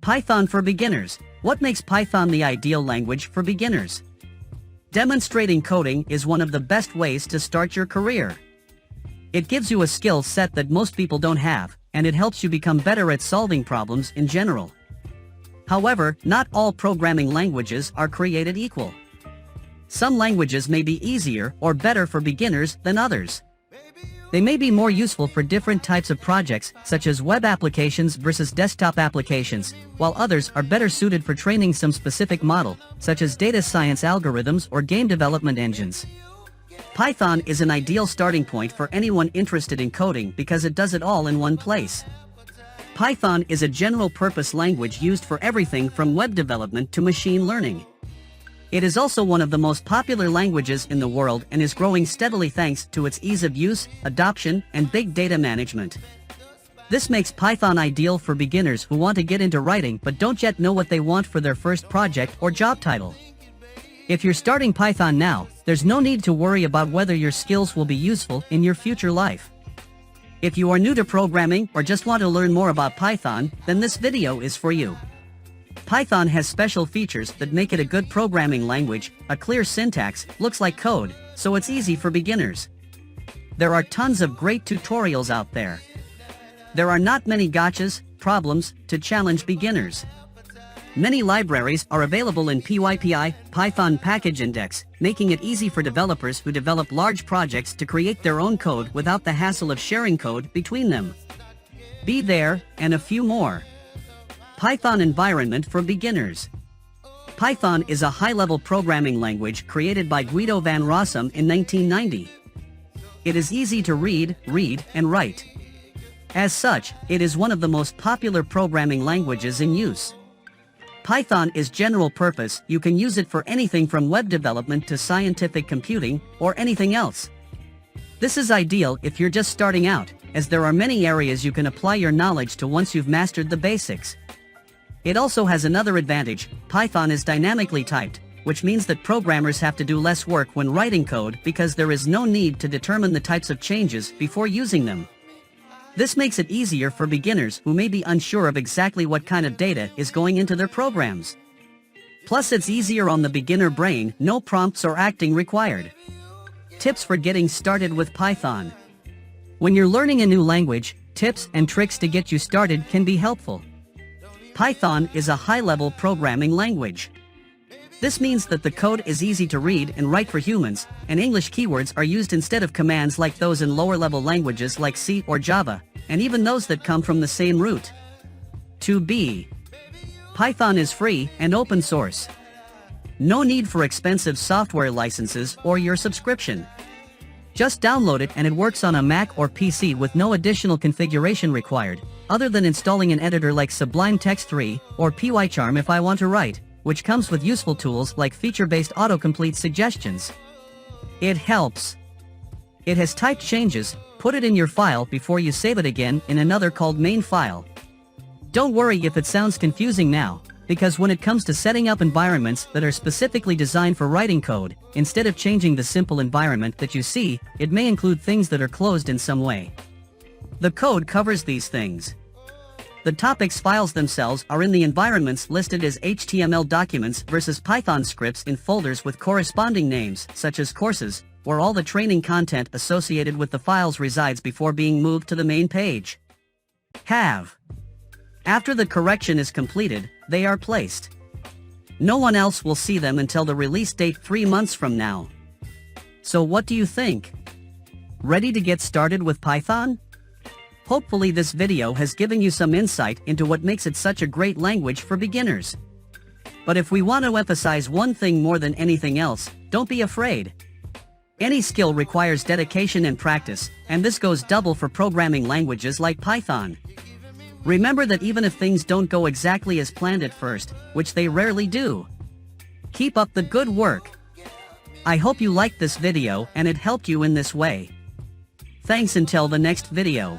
Python for beginners. What makes Python the ideal language for beginners? Demonstrating coding is one of the best ways to start your career. It gives you a skill set that most people don't have, and it helps you become better at solving problems in general. However, not all programming languages are created equal. Some languages may be easier or better for beginners than others. They may be more useful for different types of projects, such as web applications versus desktop applications, while others are better suited for training some specific model, such as data science algorithms or game development engines. Python is an ideal starting point for anyone interested in coding because it does it all in one place. Python is a general-purpose language used for everything from web development to machine learning. It is also one of the most popular languages in the world and is growing steadily thanks to its ease of use, adoption, and big data management. This makes Python ideal for beginners who want to get into writing but don't yet know what they want for their first project or job title. If you're starting Python now, there's no need to worry about whether your skills will be useful in your future life. If you are new to programming or just want to learn more about Python, then this video is for you. Python has special features that make it a good programming language. A clear syntax, looks like code, so it's easy for beginners. There are tons of great tutorials out there. There are not many gotchas, problems, to challenge beginners. Many libraries are available in PyPI, Python Package Index, making it easy for developers who develop large projects to create their own code without the hassle of sharing code between them. Be there, and a few more. Python environment for beginners. Python is a high-level programming language created by Guido van Rossum in 1990. It is easy to read, and write. As such, it is one of the most popular programming languages in use. Python is general purpose. You can use it for anything from web development to scientific computing, or anything else. This is ideal if you're just starting out, as there are many areas you can apply your knowledge to once you've mastered the basics. It also has another advantage. Python is dynamically typed, which means that programmers have to do less work when writing code because there is no need to determine the types of changes before using them. This makes it easier for beginners who may be unsure of exactly what kind of data is going into their programs. Plus, it's easier on the beginner brain, no prompts or acting required. Tips for getting started with Python. When you're learning a new language, tips and tricks to get you started can be helpful. Python is a high-level programming language. This means that the code is easy to read and write for humans, and English keywords are used instead of commands like those in lower-level languages like C or Java, and even those that come from the same root. 2b. Python is free and open source. No need for expensive software licenses or your subscription. Just download it and it works on a Mac or PC with no additional configuration required, other than installing an editor like Sublime Text 3 or PyCharm if I want to write, which comes with useful tools like feature-based autocomplete suggestions. It helps. It has typed changes. Put it in your file before you save it again in another called main file. Don't worry if it sounds confusing now, because when it comes to setting up environments that are specifically designed for writing code, instead of changing the simple environment that you see, it may include things that are closed in some way. The code covers these things. The topics files themselves are in the environments listed as HTML documents versus Python scripts in folders with corresponding names, such as courses, where all the training content associated with the files resides before being moved to the main page. After the correction is completed, they are placed. No one else will see them until the release date 3 months from now. So what do you think? Ready to get started with Python? Hopefully this video has given you some insight into what makes it such a great language for beginners. But if we want to emphasize one thing more than anything else, don't be afraid. Any skill requires dedication and practice, and this goes double for programming languages like Python. Remember that even if things don't go exactly as planned at first, which they rarely do, keep up the good work. I hope you liked this video and it helped you in this way. Thanks until the next video.